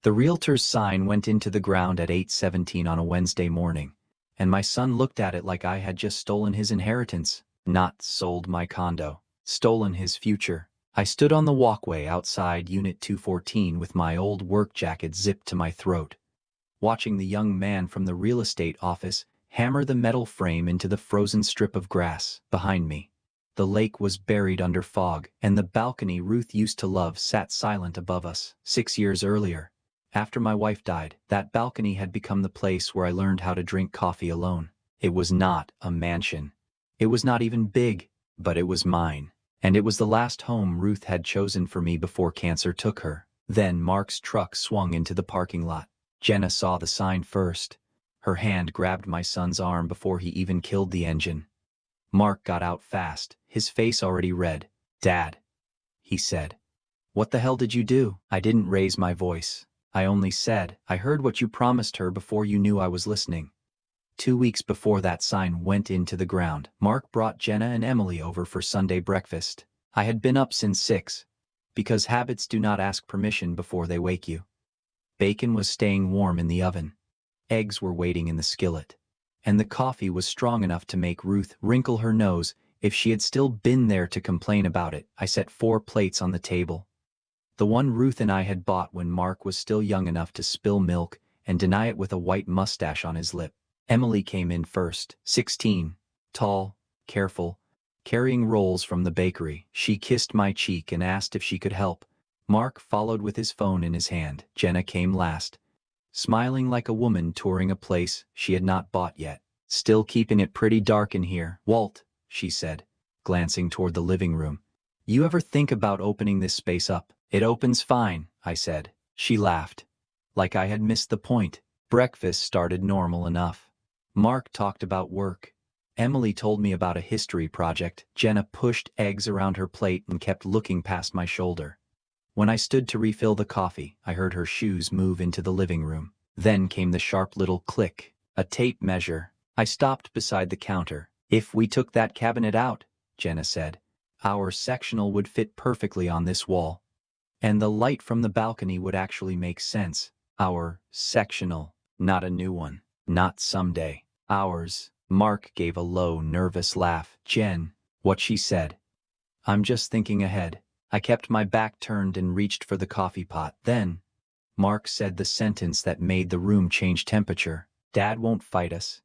The realtor's sign went into the ground at 8:17 on a Wednesday morning, and my son looked at it like I had just stolen his inheritance. Not sold my condo, stolen his future. I stood on the walkway outside Unit 214 with my old work jacket zipped to my throat, watching the young man from the real estate office hammer the metal frame into the frozen strip of grass behind me. The lake was buried under fog, and the balcony Ruth used to love sat silent above us. 6 years earlier, after my wife died, that balcony had become the place where I learned how to drink coffee alone. It was not a mansion. It was not even big, but it was mine. And it was the last home Ruth had chosen for me before cancer took her. Then Mark's truck swung into the parking lot. Jenna saw the sign first. Her hand grabbed my son's arm before he even killed the engine. Mark got out fast, his face already red. "Dad," he said. "What the hell did you do?" I didn't raise my voice. I only said, "I heard what you promised her before you knew I was listening." 2 weeks before that sign went into the ground, Mark brought Jenna and Emily over for Sunday breakfast. I had been up since 6, because habits do not ask permission before they wake you. Bacon was staying warm in the oven. Eggs were waiting in the skillet. And the coffee was strong enough to make Ruth wrinkle her nose if she had still been there to complain about it. I set 4 plates on the table. The one Ruth and I had bought when Mark was still young enough to spill milk and deny it with a white mustache on his lip. Emily came in first, 16, tall, careful, carrying rolls from the bakery. She kissed my cheek and asked if she could help. Mark followed with his phone in his hand. Jenna came last, smiling like a woman touring a place she had not bought yet. "Still keeping it pretty dark in here, Walt," she said, glancing toward the living room. "You ever think about opening this space up?" "It opens fine," I said. She laughed, like I had missed the point. Breakfast started normal enough. Mark talked about work. Emily told me about a history project. Jenna pushed eggs around her plate and kept looking past my shoulder. When I stood to refill the coffee, I heard her shoes move into the living room. Then came the sharp little click, a tape measure. I stopped beside the counter. "If we took that cabinet out," Jenna said, "our sectional would fit perfectly on this wall. And the light from the balcony would actually make sense. Our sectional, not a new one. Not someday. Ours." Mark gave a low, nervous laugh. "Jen," what she said. "I'm just thinking ahead." I kept my back turned and reached for the coffee pot. Then, Mark said the sentence that made the room change temperature. "Dad won't fight us.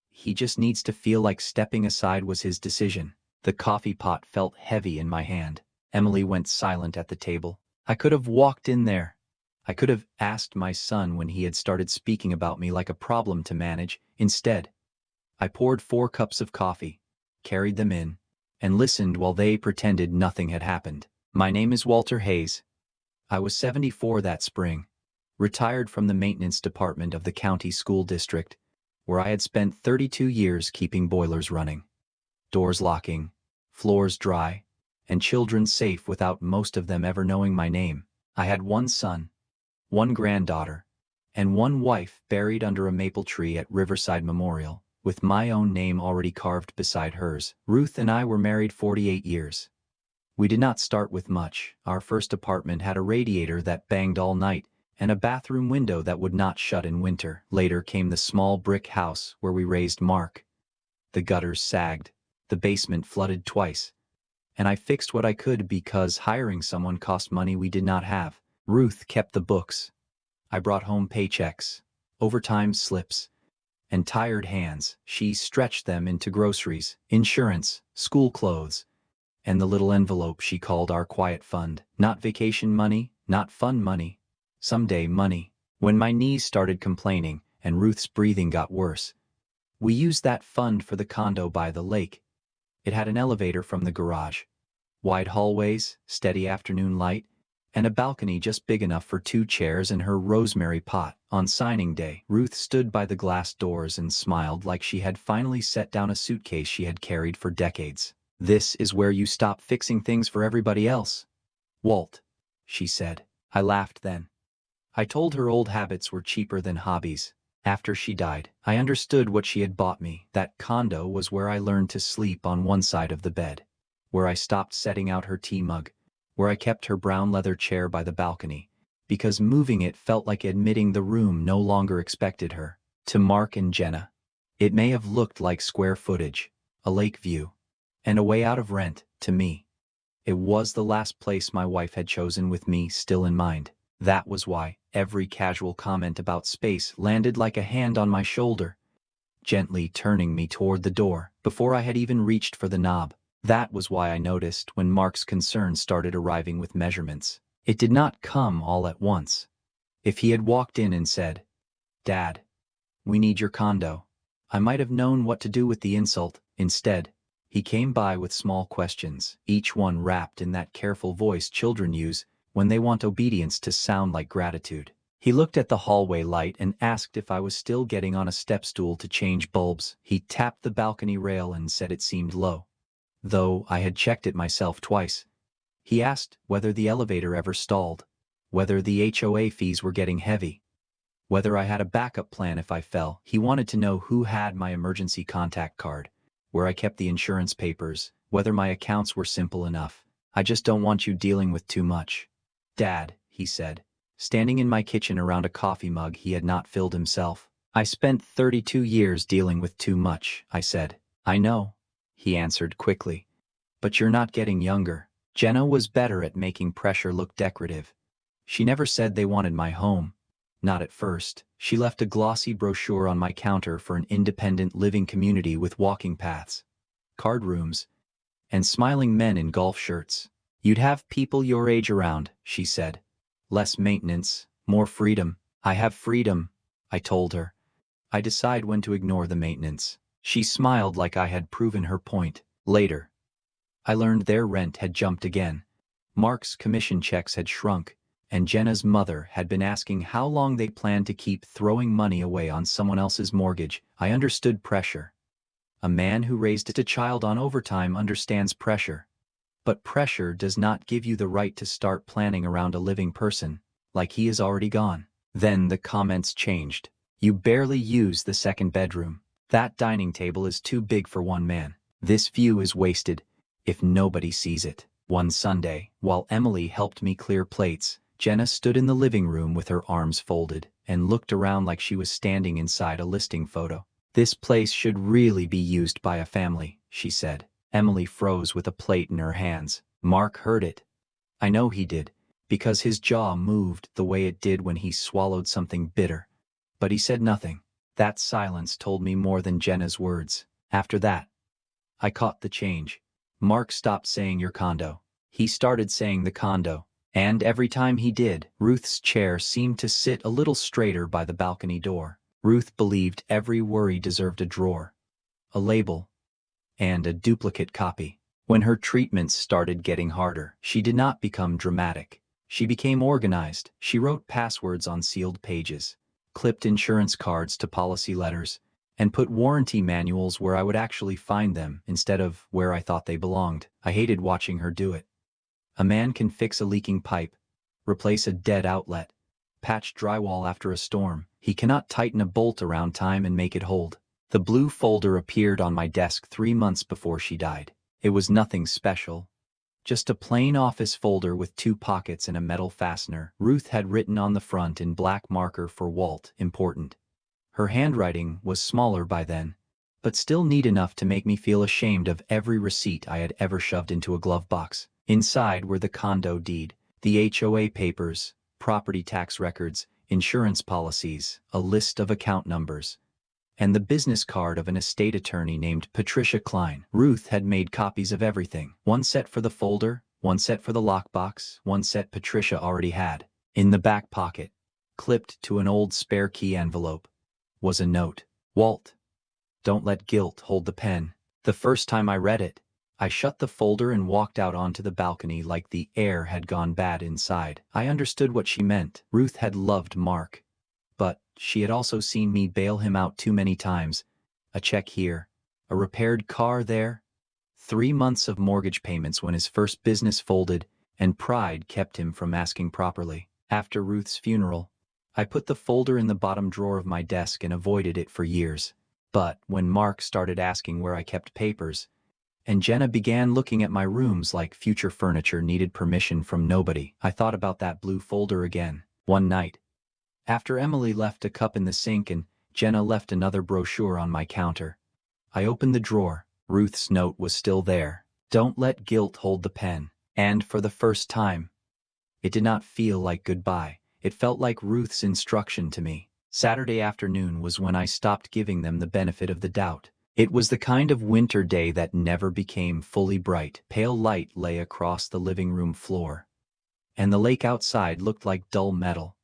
He just needs to feel like stepping aside was his decision." The coffee pot felt heavy in my hand. Emily went silent at the table. I could have walked in there. I could have asked my son when he had started speaking about me like a problem to manage. Instead, I poured 4 cups of coffee, carried them in, and listened while they pretended nothing had happened. "My name is Walter Hayes. I was 74 that spring, retired from the maintenance department of the county school district, where I had spent 32 years keeping boilers running, doors locking, floors dry, and children safe without most of them ever knowing my name. I had 1 son, 1 granddaughter, and 1 wife buried under a maple tree at Riverside Memorial, with my own name already carved beside hers. Ruth and I were married 48 years. We did not start with much. Our first apartment had a radiator that banged all night and a bathroom window that would not shut in winter. Later came the small brick house where we raised Mark. The gutters sagged, the basement flooded twice, and I fixed what I could because hiring someone cost money we did not have. Ruth kept the books. I brought home paychecks, overtime slips, and tired hands. She stretched them into groceries, insurance, school clothes, and the little envelope she called our quiet fund. Not vacation money, not fun money, someday money. When my knees started complaining and Ruth's breathing got worse, we used that fund for the condo by the lake. It had an elevator from the garage, wide hallways, steady afternoon light, and a balcony just big enough for 2 chairs and her rosemary pot. On signing day, Ruth stood by the glass doors and smiled like she had finally set down a suitcase she had carried for decades. "This is where you stop fixing things for everybody else, Walt," she said. I laughed then. I told her old habits were cheaper than hobbies. After she died, I understood what she had bought me. That condo was where I learned to sleep on one side of the bed, where I stopped setting out her tea mug, where I kept her brown leather chair by the balcony, because moving it felt like admitting the room no longer expected her. To Mark and Jenna, it may have looked like square footage, a lake view, and a way out of rent. To me, it was the last place my wife had chosen with me still in mind. That was why every casual comment about space landed like a hand on my shoulder, gently turning me toward the door before I had even reached for the knob. That was why I noticed when Mark's concerns started arriving with measurements. It did not come all at once. If he had walked in and said, "Dad, we need your condo," I might have known what to do with the insult. Instead, he came by with small questions, each one wrapped in that careful voice children use when they want obedience to sound like gratitude. He looked at the hallway light and asked if I was still getting on a step stool to change bulbs. He tapped the balcony rail and said it seemed low, though I had checked it myself twice. He asked whether the elevator ever stalled, whether the HOA fees were getting heavy, whether I had a backup plan if I fell. He wanted to know who had my emergency contact card, where I kept the insurance papers, whether my accounts were simple enough. "I just don't want you dealing with too much, Dad," he said, standing in my kitchen around a coffee mug he had not filled himself. "I spent 32 years dealing with too much," I said. "I know," he answered quickly, "but you're not getting younger." Jenna was better at making pressure look decorative. She never said they wanted my home. Not at first. She left a glossy brochure on my counter for an independent living community with walking paths, card rooms, and smiling men in golf shirts. "You'd have people your age around," she said. "Less maintenance, more freedom." "I have freedom," I told her. "I decide when to ignore the maintenance." She smiled like I had proven her point. Later, I learned their rent had jumped again. Mark's commission checks had shrunk, and Jenna's mother had been asking how long they planned to keep throwing money away on someone else's mortgage. I understood pressure. A man who raised a child on overtime understands pressure. But pressure does not give you the right to start planning around a living person, like he is already gone. Then the comments changed. "You barely use the second bedroom. That dining table is too big for one man. This view is wasted if nobody sees it." One Sunday, while Emily helped me clear plates, Jenna stood in the living room with her arms folded and looked around like she was standing inside a listing photo. "This place should really be used by a family," she said. Emily froze with a plate in her hands. Mark heard it. I know he did, because his jaw moved the way it did when he swallowed something bitter. But he said nothing. That silence told me more than Jenna's words. After that, I caught the change. Mark stopped saying your condo. He started saying the condo. And every time he did, Ruth's chair seemed to sit a little straighter by the balcony door. Ruth believed every worry deserved a drawer, a label, and a duplicate copy. When her treatments started getting harder, she did not become dramatic. She became organized. She wrote passwords on sealed pages, clipped insurance cards to policy letters, and put warranty manuals where I would actually find them instead of where I thought they belonged. I hated watching her do it. A man can fix a leaking pipe, replace a dead outlet, patch drywall after a storm. He cannot tighten a bolt around time and make it hold. The blue folder appeared on my desk 3 months before she died. It was nothing special, just a plain office folder with 2 pockets and a metal fastener. Ruth had written on the front in black marker for Walt, important. Her handwriting was smaller by then, but still neat enough to make me feel ashamed of every receipt I had ever shoved into a glove box. Inside were the condo deed, the HOA papers, property tax records, insurance policies, a list of account numbers, and the business card of an estate attorney named Patricia Klein. Ruth had made copies of everything. One set for the folder, one set for the lockbox, one set Patricia already had. In the back pocket, clipped to an old spare key envelope, was a note. "Walt, don't let guilt hold the pen." The first time I read it, I shut the folder and walked out onto the balcony like the air had gone bad inside. I understood what she meant. Ruth had loved Mark, but she had also seen me bail him out too many times. A check here, a repaired car there, 3 months of mortgage payments when his first business folded, and pride kept him from asking properly. After Ruth's funeral, I put the folder in the bottom drawer of my desk and avoided it for years. But when Mark started asking where I kept papers, and Jenna began looking at my rooms like future furniture needed permission from nobody, I thought about that blue folder again. One night, after Emily left a cup in the sink and Jenna left another brochure on my counter, I opened the drawer. Ruth's note was still there. Don't let guilt hold the pen. And for the first time, it did not feel like goodbye. It felt like Ruth's instruction to me. Saturday afternoon was when I stopped giving them the benefit of the doubt. It was the kind of winter day that never became fully bright. Pale light lay across the living room floor, and the lake outside looked like dull metal.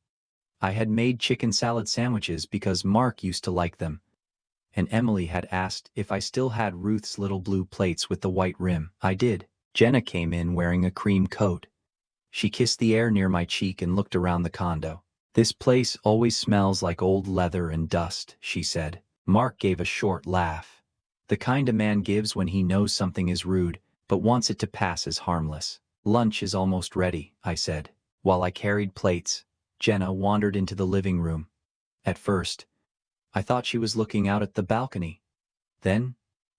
I had made chicken salad sandwiches because Mark used to like them, and Emily had asked if I still had Ruth's little blue plates with the white rim. I did. Jenna came in wearing a cream coat. She kissed the air near my cheek and looked around the condo. This place always smells like old leather and dust, she said. Mark gave a short laugh. The kind a man gives when he knows something is rude, but wants it to pass as harmless. Lunch is almost ready, I said. While I carried plates, Jenna wandered into the living room. At first, I thought she was looking out at the balcony. Then,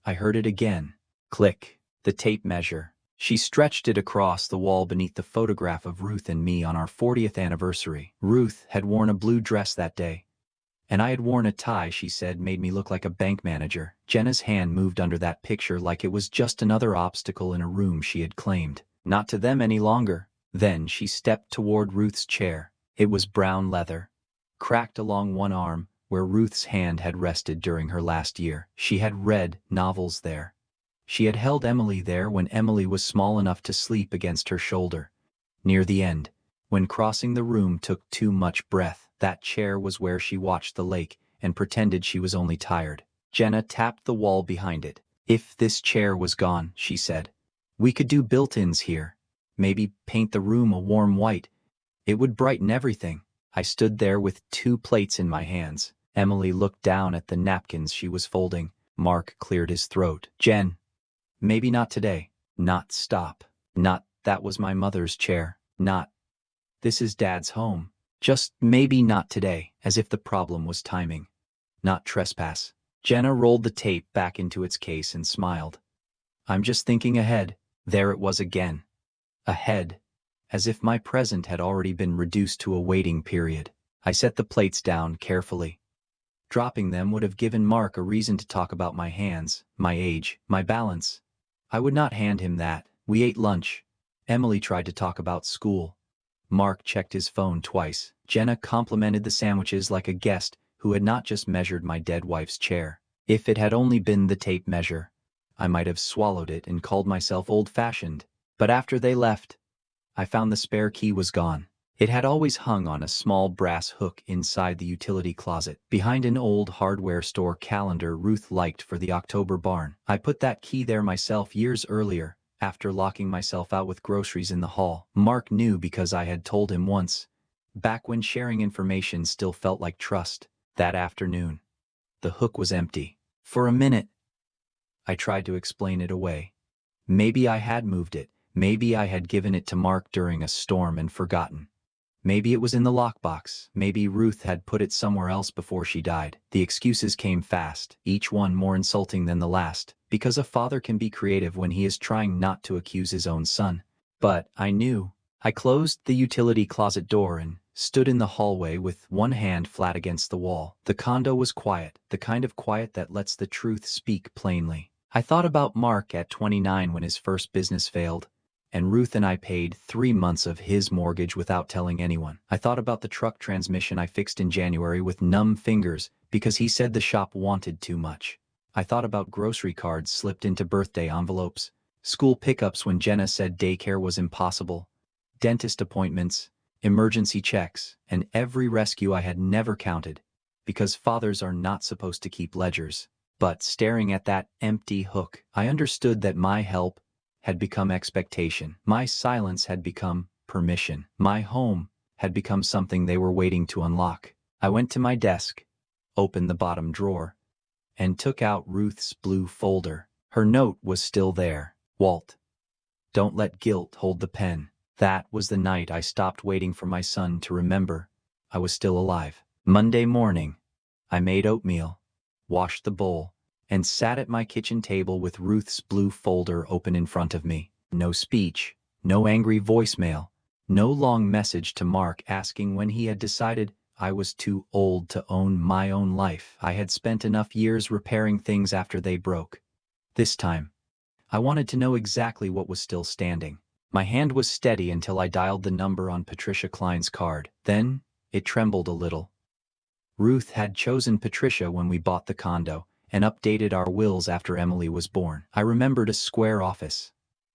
I heard it again. Click. The tape measure. She stretched it across the wall beneath the photograph of Ruth and me on our 40th anniversary. Ruth had worn a blue dress that day, and I had worn a tie she said made me look like a bank manager. Jenna's hand moved under that picture like it was just another obstacle in a room she had claimed. Not to them any longer. Then she stepped toward Ruth's chair. It was brown leather, cracked along one arm, where Ruth's hand had rested during her last year. She had read novels there. She had held Emily there when Emily was small enough to sleep against her shoulder. Near the end, when crossing the room took too much breath, that chair was where she watched the lake and pretended she was only tired. Jenna tapped the wall behind it. If this chair was gone, she said, we could do built-ins here. Maybe paint the room a warm white. It would brighten everything. I stood there with 2 plates in my hands. Emily looked down at the napkins she was folding. Mark cleared his throat. Jen, maybe not today. Not stop. Not that was my mother's chair. Not this is Dad's home. Just maybe not today, as if the problem was timing. Not trespass. Jenna rolled the tape back into its case and smiled. I'm just thinking ahead. There it was again. Ahead. As if my present had already been reduced to a waiting period. I set the plates down carefully. Dropping them would have given Mark a reason to talk about my hands, my age, my balance. I would not hand him that. We ate lunch. Emily tried to talk about school. Mark checked his phone twice. Jenna complimented the sandwiches like a guest who had not just measured my dead wife's chair. If it had only been the tape measure, I might have swallowed it and called myself old-fashioned. But after they left, I found the spare key was gone. It had always hung on a small brass hook inside the utility closet, behind an old hardware store calendar Ruth liked for the October barn. I put that key there myself years earlier, after locking myself out with groceries in the hall. Mark knew because I had told him once, back when sharing information still felt like trust. That afternoon, the hook was empty. For a minute, I tried to explain it away. Maybe I had moved it. Maybe I had given it to Mark during a storm and forgotten. Maybe it was in the lockbox. Maybe Ruth had put it somewhere else before she died. The excuses came fast, each one more insulting than the last, because a father can be creative when he is trying not to accuse his own son. But I knew. I closed the utility closet door and stood in the hallway with one hand flat against the wall. The condo was quiet, the kind of quiet that lets the truth speak plainly. I thought about Mark at 29 when his first business failed, and Ruth and I paid 3 months of his mortgage without telling anyone. I thought about the truck transmission I fixed in January with numb fingers because he said the shop wanted too much. I thought about grocery cards slipped into birthday envelopes, school pickups when Jenna said daycare was impossible, dentist appointments, emergency checks, and every rescue I had never counted, because fathers are not supposed to keep ledgers. But staring at that empty hook, I understood that my help had become expectation. My silence had become permission. My home had become something they were waiting to unlock. I went to my desk, opened the bottom drawer, and took out Ruth's blue folder. Her note was still there. Walt, don't let guilt hold the pen. That was the night I stopped waiting for my son to remember I was still alive. Monday morning, I made oatmeal, washed the bowl, and sat at my kitchen table with Ruth's blue folder open in front of me. No speech, no angry voicemail, No long message to Mark asking when he had decided I was too old to own my own life. I had spent enough years repairing things after they broke. This time, I wanted to know exactly what was still standing. My hand was steady until I dialed the number on Patricia Klein's card. Then, it trembled a little. Ruth had chosen Patricia when we bought the condo and updated our wills after Emily was born. I remembered a square office,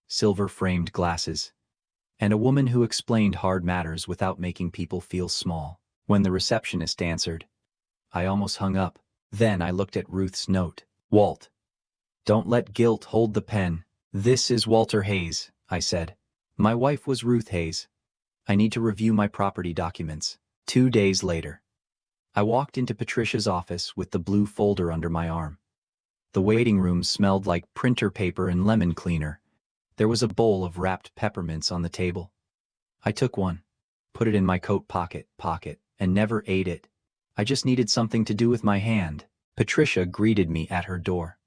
silver-framed glasses, and a woman who explained hard matters without making people feel small. When the receptionist answered, I almost hung up. Then I looked at Ruth's note. Walt, don't let guilt hold the pen. This is Walter Hayes, I said. My wife was Ruth Hayes. I need to review my property documents. 2 days later, I walked into Patricia's office with the blue folder under my arm. The waiting room smelled like printer paper and lemon cleaner. There was a bowl of wrapped peppermints on the table. I took one, put it in my coat pocket, and never ate it. I just needed something to do with my hand. Patricia greeted me at her door.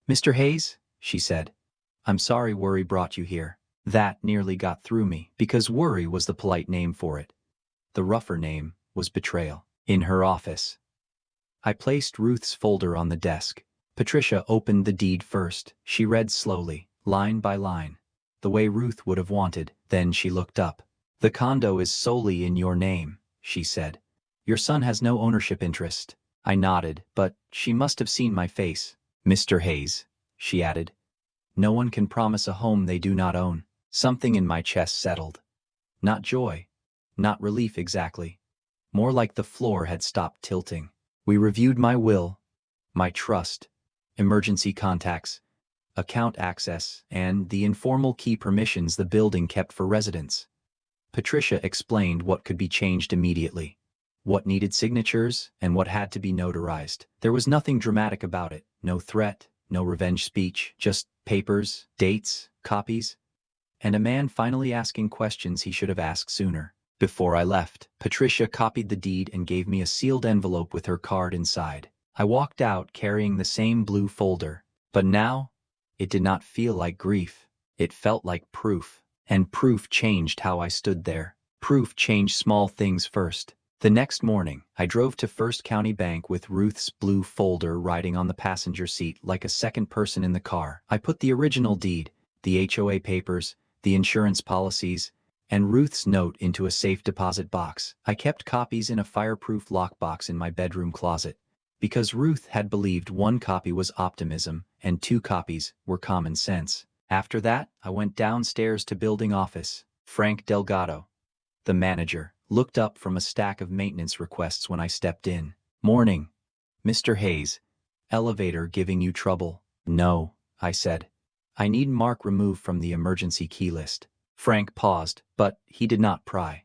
Mr. Hayes, she said, I'm sorry worry brought you here. That nearly got through me, because worry was the polite name for it. The rougher name was betrayal. In her office, I placed Ruth's folder on the desk. Patricia opened the deed first. She read slowly, line by line, the way Ruth would have wanted. Then she looked up. The condo is solely in your name, she said. Your son has no ownership interest. I nodded, but she must have seen my face. Mr. Hayes, she added, no one can promise a home they do not own. Something in my chest settled. Not joy, not relief exactly. More like the floor had stopped tilting. We reviewed my will, my trust, emergency contacts, account access, and the informal key permissions the building kept for residents. Patricia explained what could be changed immediately, what needed signatures, and what had to be notarized. There was nothing dramatic about it, no threat, no revenge speech, just papers, dates, copies, and a man finally asking questions he should have asked sooner. Before I left, Patricia copied the deed and gave me a sealed envelope with her card inside. I walked out carrying the same blue folder, but now, it did not feel like grief. It felt like proof, and proof changed how I stood there. Proof changed small things first. The next morning, I drove to First County Bank with Ruth's blue folder riding on the passenger seat like a second person in the car. I put the original deed, the HOA papers, the insurance policies, and Ruth's note into a safe deposit box. I kept copies in a fireproof lockbox in my bedroom closet, because Ruth had believed 1 copy was optimism and 2 copies were common sense. After that, I went downstairs to building office. Frank Delgado, the manager, looked up from a stack of maintenance requests when I stepped in. Morning, Mr. Hayes. Elevator giving you trouble? No, I said. I need Mark removed from the emergency key list. Frank paused, but he did not pry.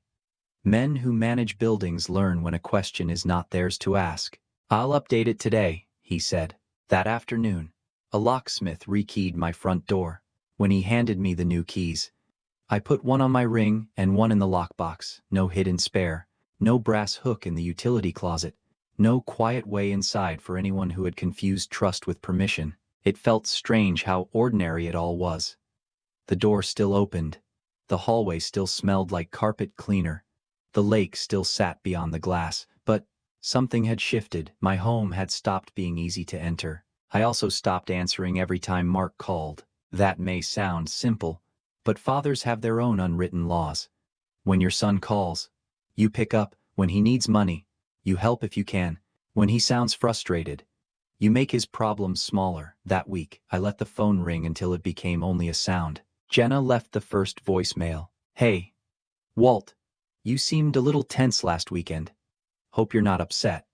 Men who manage buildings learn when a question is not theirs to ask. I'll update it today, he said. That afternoon, a locksmith rekeyed my front door. When he handed me the new keys, I put one on my ring and one in the lockbox. No hidden spare, no brass hook in the utility closet, no quiet way inside for anyone who had confused trust with permission. It felt strange how ordinary it all was. The door still opened. The hallway still smelled like carpet cleaner. The lake still sat beyond the glass, but something had shifted. My home had stopped being easy to enter. I also stopped answering every time Mark called. That may sound simple, but fathers have their own unwritten laws. When your son calls, you pick up. When he needs money, you help if you can. When he sounds frustrated, you make his problems smaller. That week, I let the phone ring until it became only a sound. Jenna left the first voicemail. Hey, Walt, you seemed a little tense last weekend. Hope you're not upset.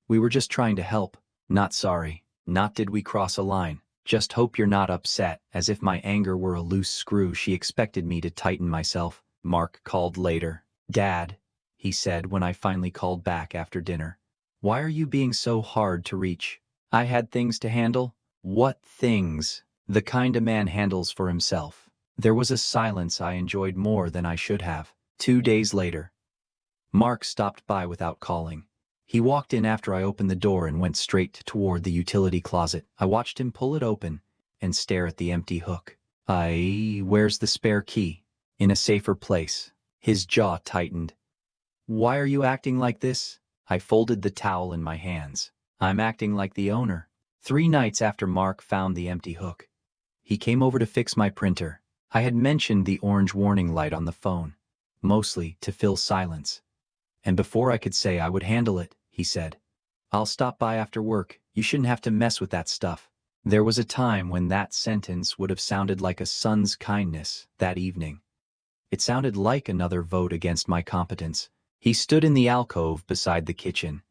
We were just trying to help. Not sorry. Not did we cross a line. Just hope you're not upset. As if my anger were a loose screw she expected me to tighten myself. Mark called later. Dad, he said when I finally called back after dinner. Why are you being so hard to reach? I had things to handle. What things? The kind a man handles for himself. There was a silence I enjoyed more than I should have. 2 days later, Mark stopped by without calling. He walked in after I opened the door and went straight toward the utility closet. I watched him pull it open and stare at the empty hook. Where's the spare key? In a safer place. His jaw tightened. "Why are you acting like this?" I folded the towel in my hands. "I'm acting like the owner." 3 nights after Mark found the empty hook, he came over to fix my printer. I had mentioned the orange warning light on the phone, mostly to fill silence. And before I could say I would handle it, he said, "I'll stop by after work. You shouldn't have to mess with that stuff." There was a time when that sentence would have sounded like a son's kindness. That evening, it sounded like another vote against my competence. He stood in the alcove beside the kitchen,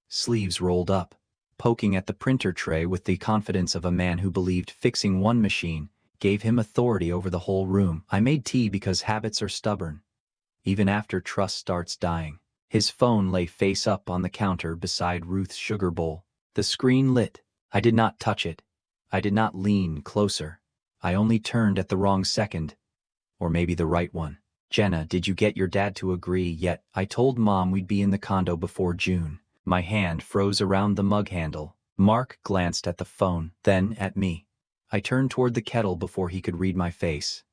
sleeves rolled up, poking at the printer tray with the confidence of a man who believed fixing one machine gave him authority over the whole room. I made tea because habits are stubborn, even after trust starts dying. His phone lay face up on the counter beside Ruth's sugar bowl. The screen lit. I did not touch it. I did not lean closer. I only turned at the wrong second. Or maybe the right one. "Jenna, did you get your dad to agree yet?" "I told Mom we'd be in the condo before June." My hand froze around the mug handle. Mark glanced at the phone, then at me. I turned toward the kettle before he could read my face.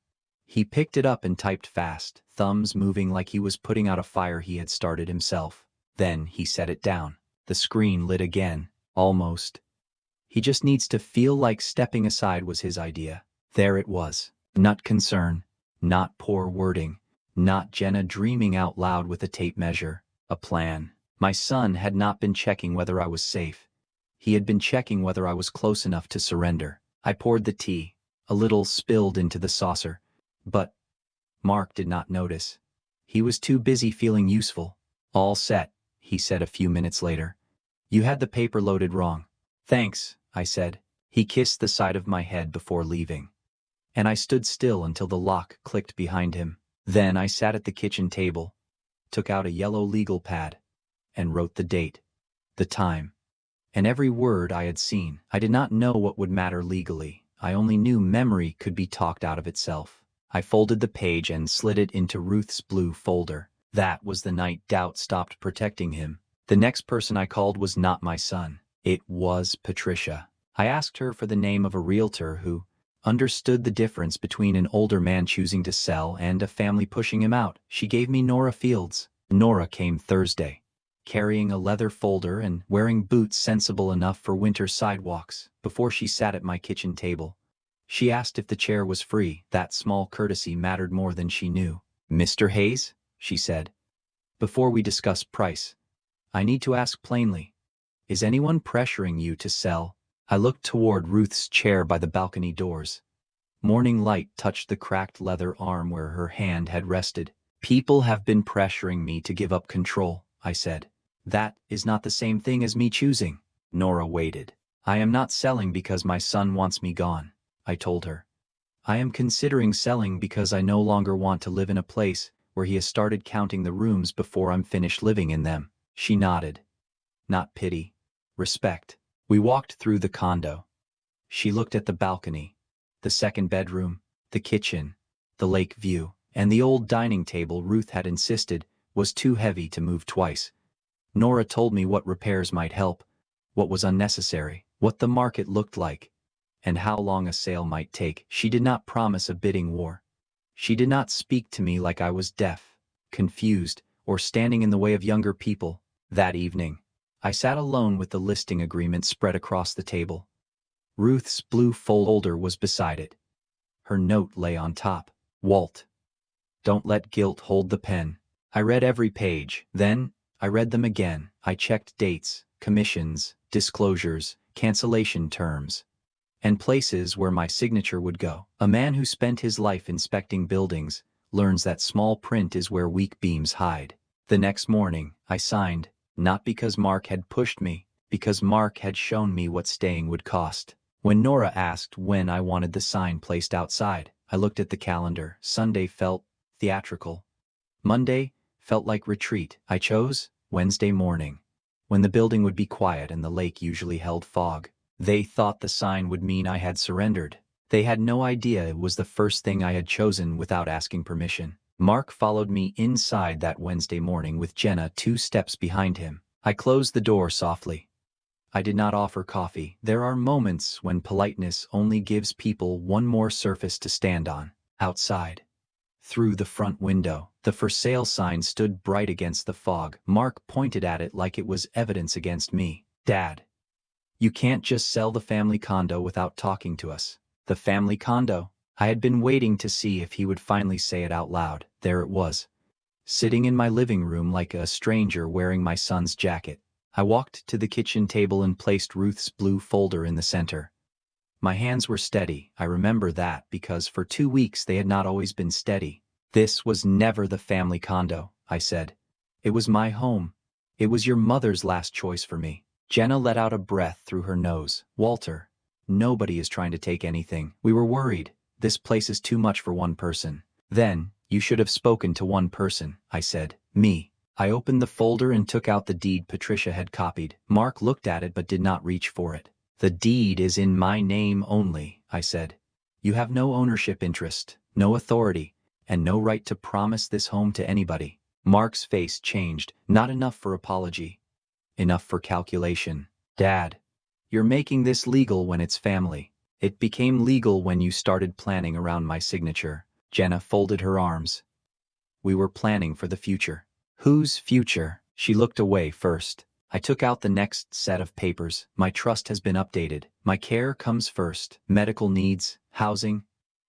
He picked it up and typed fast, thumbs moving like he was putting out a fire he had started himself. Then he set it down. The screen lit again, almost. "He just needs to feel like stepping aside was his idea." There it was. Not concern, not poor wording, not Jenna dreaming out loud with a tape measure. A plan. My son had not been checking whether I was safe. He had been checking whether I was close enough to surrender. I poured the tea. A little spilled into the saucer. But Mark did not notice. He was too busy feeling useful. "All set," he said a few minutes later. "You had the paper loaded wrong." "Thanks," I said. He kissed the side of my head before leaving. And I stood still until the lock clicked behind him. Then I sat at the kitchen table, took out a yellow legal pad, and wrote the date, the time, and every word I had seen. I did not know what would matter legally. I only knew memory could be talked out of itself. I folded the page and slid it into Ruth's blue folder. That was the night doubt stopped protecting him. The next person I called was not my son. It was Patricia. I asked her for the name of a realtor who understood the difference between an older man choosing to sell and a family pushing him out. She gave me Nora Fields. Nora came Thursday, carrying a leather folder and wearing boots sensible enough for winter sidewalks. Before she sat at my kitchen table, she asked if the chair was free. That small courtesy mattered more than she knew. "Mr. Hayes," she said, "before we discuss price, I need to ask plainly, is anyone pressuring you to sell?" I looked toward Ruth's chair by the balcony doors. Morning light touched the cracked leather arm where her hand had rested. "People have been pressuring me to give up control," I said. "That is not the same thing as me choosing." Nora waited. "I am not selling because my son wants me gone," I told her. "I am considering selling because I no longer want to live in a place where he has started counting the rooms before I'm finished living in them." She nodded. Not pity, respect. We walked through the condo. She looked at the balcony, the second bedroom, the kitchen, the lake view, and the old dining table Ruth had insisted was too heavy to move twice. Nora told me what repairs might help, what was unnecessary, what the market looked like, and how long a sale might take. She did not promise a bidding war. She did not speak to me like I was deaf, confused, or standing in the way of younger people. That evening, I sat alone with the listing agreement spread across the table. Ruth's blue folder was beside it. Her note lay on top. "Walt, don't let guilt hold the pen." I read every page. Then, I read them again. I checked dates, commissions, disclosures, cancellation terms, and places where my signature would go. A man who spent his life inspecting buildings learns that small print is where weak beams hide. The next morning, I signed, not because Mark had pushed me, because Mark had shown me what staying would cost. When Nora asked when I wanted the sign placed outside, I looked at the calendar. Sunday felt theatrical. Monday felt like retreat. I chose Wednesday morning, when the building would be quiet and the lake usually held fog. They thought the sign would mean I had surrendered. They had no idea it was the first thing I had chosen without asking permission. Mark followed me inside that Wednesday morning with Jenna 2 steps behind him. I closed the door softly. I did not offer coffee. There are moments when politeness only gives people one more surface to stand on. Outside, through the front window. The for sale sign stood bright against the fog. Mark pointed at it like it was evidence against me. Dad, you can't just sell the family condo without talking to us. The family condo? I had been waiting to see if he would finally say it out loud. There it was, sitting in my living room like a stranger wearing my son's jacket. I walked to the kitchen table and placed Ruth's blue folder in the center. My hands were steady. I remember that because for 2 weeks they had not always been steady. This was never the family condo, I said. It was my home. It was your mother's last choice for me. Jenna let out a breath through her nose. Walter, nobody is trying to take anything. We were worried. This place is too much for one person. Then, you should have spoken to one person, I said. Me. I opened the folder and took out the deed Patricia had copied. Mark looked at it but did not reach for it. The deed is in my name only, I said. You have no ownership interest, no authority, and no right to promise this home to anybody. Mark's face changed. Not enough for apology. Enough for calculation. Dad, you're making this legal when it's family. It became legal when you started planning around my signature. Jenna folded her arms. We were planning for the future. Whose future? She looked away first. I took out the next set of papers. My trust has been updated. My care comes first. Medical needs, housing,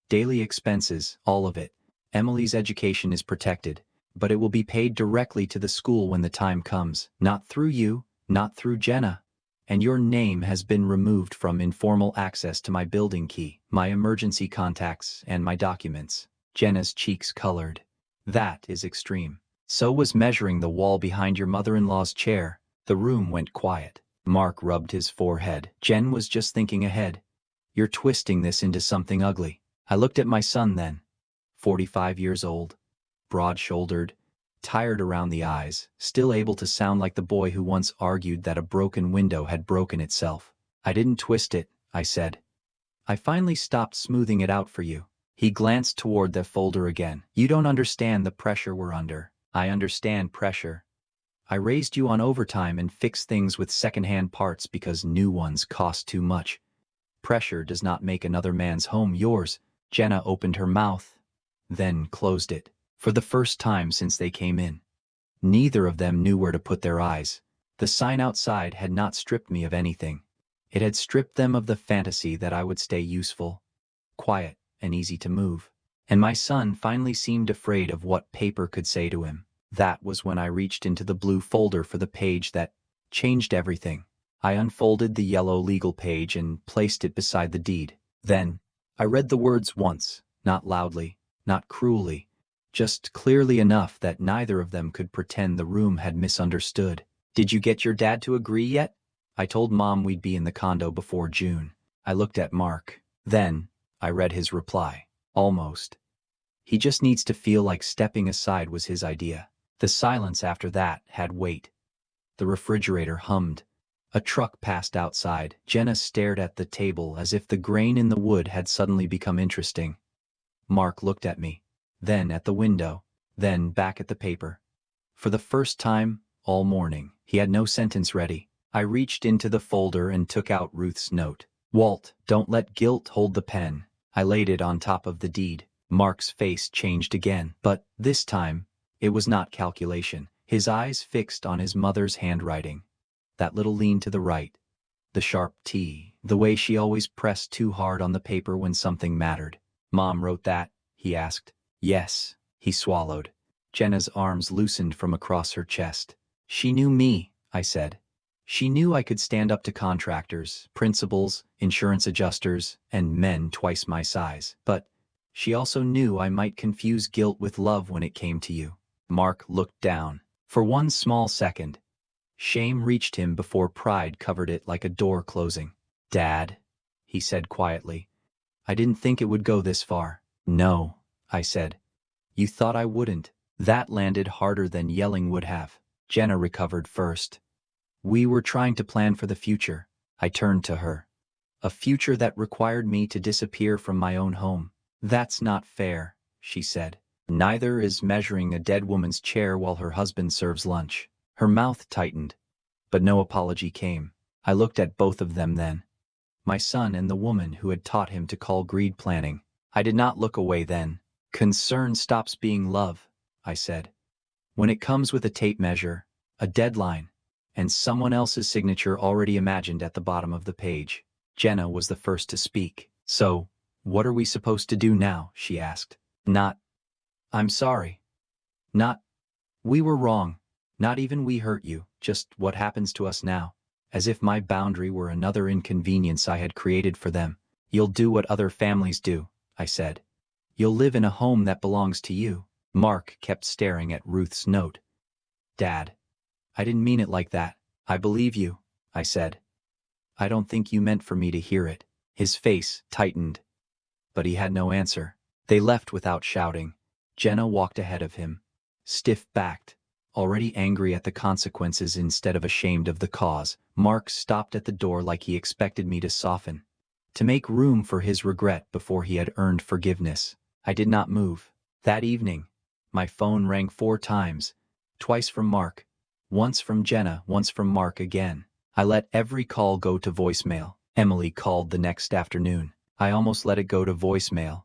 daily expenses, all of it. Emily's education is protected, but it will be paid directly to the school when the time comes. Not through you, not through Jenna. And your name has been removed from informal access to my building key, my emergency contacts, and my documents. Jenna's cheeks colored. That is extreme. So was measuring the wall behind your mother-in-law's chair. The room went quiet. Mark rubbed his forehead. Jen was just thinking ahead. You're twisting this into something ugly. I looked at my son then. 45 years old, broad-shouldered, tired around the eyes, still able to sound like the boy who once argued that a broken window had broken itself. I didn't twist it, I said. I finally stopped smoothing it out for you. He glanced toward the folder again. You don't understand the pressure we're under. I understand pressure. I raised you on overtime and fixed things with second-hand parts because new ones cost too much. Pressure does not make another man's home yours. Jenna opened her mouth, then closed it. For the first time since they came in, neither of them knew where to put their eyes. The sign outside had not stripped me of anything. It had stripped them of the fantasy that I would stay useful, quiet, and easy to move. And my son finally seemed afraid of what paper could say to him. That was when I reached into the blue folder for the page that changed everything. I unfolded the yellow legal page and placed it beside the deed. Then, I read the words once, not loudly, not cruelly, just clearly enough that neither of them could pretend the room had misunderstood. Did you get your dad to agree yet? I told Mom we'd be in the condo before June. I looked at Mark. Then, I read his reply. Almost. He just needs to feel like stepping aside was his idea. The silence after that had weight. The refrigerator hummed. A truck passed outside. Jenna stared at the table as if the grain in the wood had suddenly become interesting. Mark looked at me, then at the window, then back at the paper. For the first time, all morning, he had no sentence ready. I reached into the folder and took out Ruth's note. Walt, don't let guilt hold the pen. I laid it on top of the deed. Mark's face changed again, but this time, it was not calculation. His eyes fixed on his mother's handwriting. That little lean to the right. The sharp T. The way she always pressed too hard on the paper when something mattered. Mom wrote that? He asked. Yes. He swallowed. Jenna's arms loosened from across her chest. She knew me, I said. She knew I could stand up to contractors, principals, insurance adjusters, and men twice my size. But she also knew I might confuse guilt with love when it came to you. Mark looked down. For one small second, shame reached him before pride covered it like a door closing. Dad, he said quietly, I didn't think it would go this far. No, I said. You thought I wouldn't. That landed harder than yelling would have. Jenna recovered first. We were trying to plan for the future. I turned to her. A future that required me to disappear from my own home. That's not fair, she said. Neither is measuring a dead woman's chair while her husband serves lunch. Her mouth tightened, but no apology came. I looked at both of them then. My son and the woman who had taught him to call greed planning. I did not look away then. Concern stops being love, I said. When it comes with a tape measure, a deadline, and someone else's signature already imagined at the bottom of the page. Jenna was the first to speak. So, what are we supposed to do now? She asked. Not, I'm sorry. Not, we were wrong. Not even we hurt you, just what happens to us now. As if my boundary were another inconvenience I had created for them. You'll do what other families do, I said. You'll live in a home that belongs to you. Mark kept staring at Ruth's note. Dad, I didn't mean it like that. I believe you, I said. I don't think you meant for me to hear it. His face tightened, but he had no answer. They left without shouting. Jenna walked ahead of him, stiff-backed, already angry at the consequences instead of ashamed of the cause. Mark stopped at the door like he expected me to soften, to make room for his regret before he had earned forgiveness. I did not move. That evening, my phone rang 4 times, twice from Mark, once from Jenna, once from Mark again. I let every call go to voicemail. Emily called the next afternoon. I almost let it go to voicemail,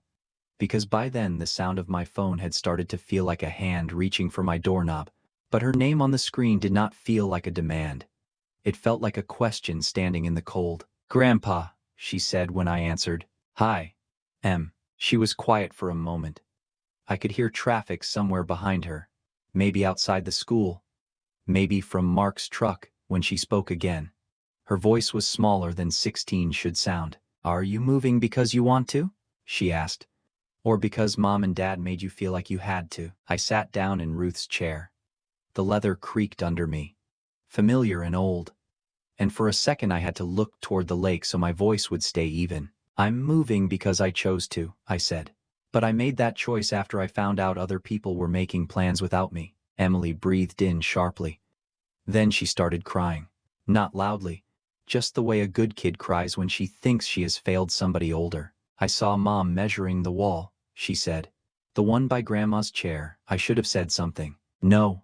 because by then the sound of my phone had started to feel like a hand reaching for my doorknob, but her name on the screen did not feel like a demand. It felt like a question standing in the cold. Grandpa, she said when I answered. Hi, Em. She was quiet for a moment. I could hear traffic somewhere behind her, maybe outside the school, maybe from Mark's truck. When she spoke again, her voice was smaller than 16 should sound. Are you moving because you want to? She asked. Or because Mom and Dad made you feel like you had to? I sat down in Ruth's chair. The leather creaked under me, familiar and old. And for a second I had to look toward the lake so my voice would stay even. I'm moving because I chose to, I said. But I made that choice after I found out other people were making plans without me. Emily breathed in sharply. Then she started crying. Not loudly, just the way a good kid cries when she thinks she has failed somebody older. I saw Mom measuring the wall, she said. The one by Grandma's chair. I should have said something. No,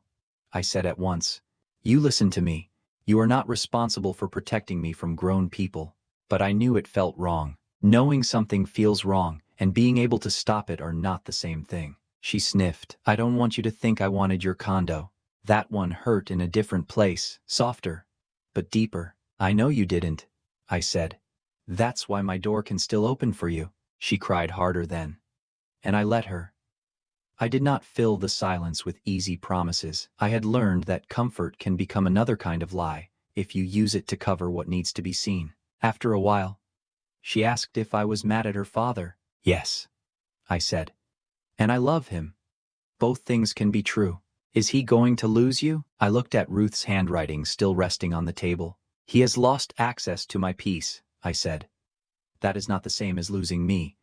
I said at once. You listen to me. You are not responsible for protecting me from grown people. But I knew it felt wrong. Knowing something feels wrong, and being able to stop it are not the same thing. She sniffed. I don't want you to think I wanted your condo. That one hurt in a different place, softer, but deeper. I know you didn't, I said. That's why my door can still open for you. She cried harder then. And I let her. I did not fill the silence with easy promises. I had learned that comfort can become another kind of lie if you use it to cover what needs to be seen. After a while, she asked if I was mad at her father. Yes, I said. And I love him. Both things can be true. Is he going to lose you? I looked at Ruth's handwriting still resting on the table. He has lost access to my peace, I said. That is not the same as losing me.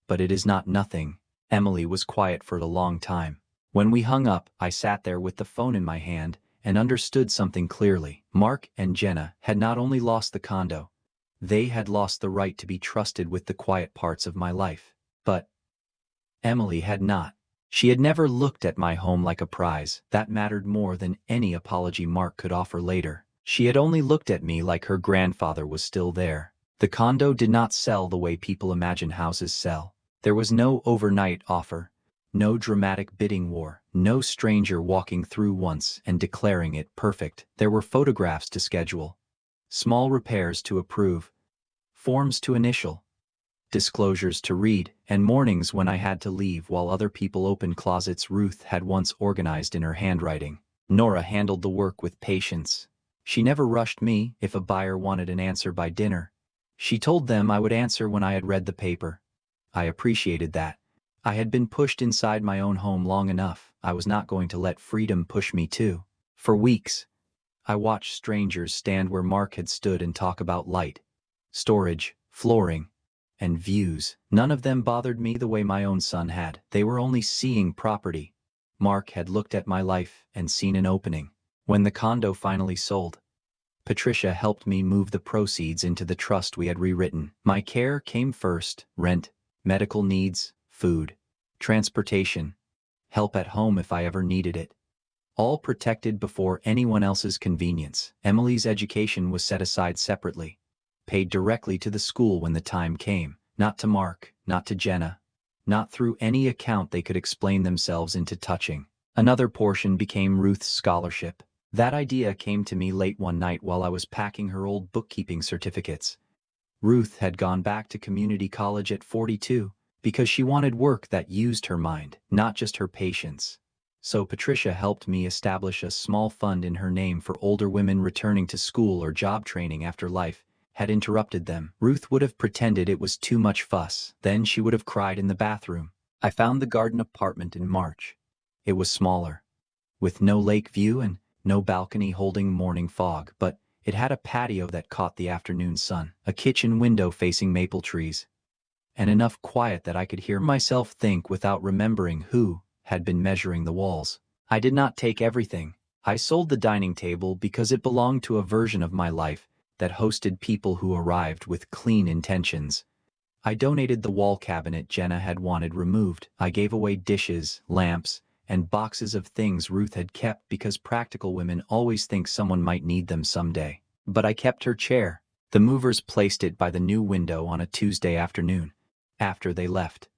But it is not nothing. Emily was quiet for a long time. When we hung up, I sat there with the phone in my hand and understood something clearly. Mark and Jenna had not only lost the condo, they had lost the right to be trusted with the quiet parts of my life. But Emily had not. She had never looked at my home like a prize that mattered more than any apology Mark could offer later. She had only looked at me like her grandfather was still there. The condo did not sell the way people imagine houses sell. There was no overnight offer, no dramatic bidding war, no stranger walking through once and declaring it perfect. There were photographs to schedule, small repairs to approve, forms to initial, disclosures to read, and mornings when I had to leave while other people opened closets Ruth had once organized in her handwriting. Nora handled the work with patience. She never rushed me if a buyer wanted an answer by dinner. She told them I would answer when I had read the paper. I appreciated that. I had been pushed inside my own home long enough. I was not going to let freedom push me too. For weeks, I watched strangers stand where Mark had stood and talk about light, storage, flooring, and views. None of them bothered me the way my own son had. They were only seeing property. Mark had looked at my life and seen an opening. When the condo finally sold, Patricia helped me move the proceeds into the trust we had rewritten. My care came first: rent, medical needs, food, transportation, help at home if I ever needed it. All protected before anyone else's convenience. Emily's education was set aside separately, paid directly to the school when the time came. Not to Mark, not to Jenna, Not through any account they could explain themselves into touching. Another portion became Ruth's scholarship. That idea came to me late one night while I was packing her old bookkeeping certificates. Ruth had gone back to community college at 42 because she wanted work that used her mind, not just her patience. So Patricia helped me establish a small fund in her name for older women returning to school or job training after life had interrupted them. Ruth would have pretended it was too much fuss. Then she would have cried in the bathroom. I found the garden apartment in March. It was smaller, with no lake view and no balcony holding morning fog, but it had a patio that caught the afternoon sun, a kitchen window facing maple trees, and enough quiet that I could hear myself think without remembering who had been measuring the walls. I did not take everything. I sold the dining table because it belonged to a version of my life that hosted people who arrived with clean intentions. I donated the wall cabinet Jenna had wanted removed. I gave away dishes, lamps, and boxes of things Ruth had kept because practical women always think someone might need them someday. But I kept her chair. The movers placed it by the new window on a Tuesday afternoon, after they left.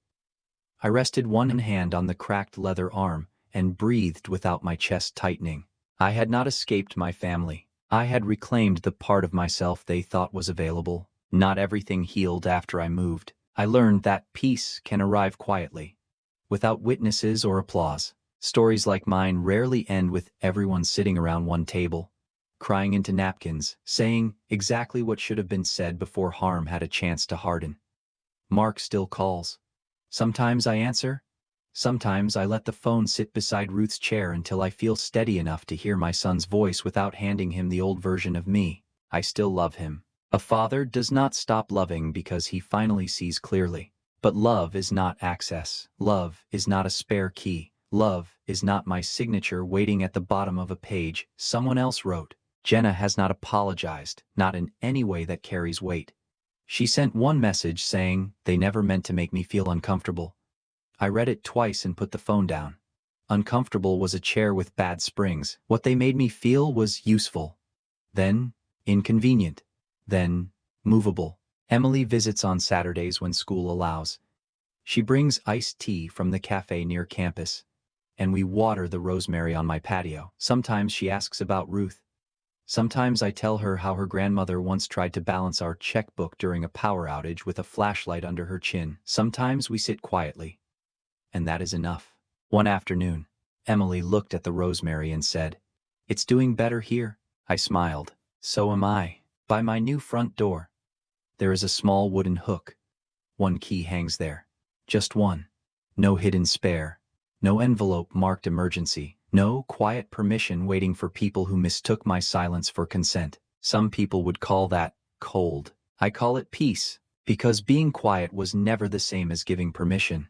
I rested one hand on the cracked leather arm and breathed without my chest tightening. I had not escaped my family. I had reclaimed the part of myself they thought was available. Not everything healed after I moved. I learned that peace can arrive quietly, without witnesses or applause. Stories like mine rarely end with everyone sitting around one table, crying into napkins, saying exactly what should have been said before harm had a chance to harden. Mark still calls. Sometimes I answer. Sometimes I let the phone sit beside Ruth's chair until I feel steady enough to hear my son's voice without handing him the old version of me. I still love him. A father does not stop loving because he finally sees clearly. But love is not access. Love is not a spare key. Love is not my signature waiting at the bottom of a page someone else wrote. Jenna has not apologized, not in any way that carries weight. She sent one message saying they never meant to make me feel uncomfortable. I read it twice and put the phone down. Uncomfortable was a chair with bad springs. What they made me feel was useful. Then, inconvenient. Then, movable. Emily visits on Saturdays when school allows. She brings iced tea from the cafe near campus, and we water the rosemary on my patio. Sometimes she asks about Ruth. Sometimes I tell her how her grandmother once tried to balance our checkbook during a power outage with a flashlight under her chin. Sometimes we sit quietly, and that is enough. One afternoon, Emily looked at the rosemary and said, "It's doing better here." I smiled. So am I. By my new front door, there is a small wooden hook. One key hangs there. Just one. No hidden spare. No envelope marked emergency. No quiet permission waiting for people who mistook my silence for consent. Some people would call that cold. I call it peace, because being quiet was never the same as giving permission.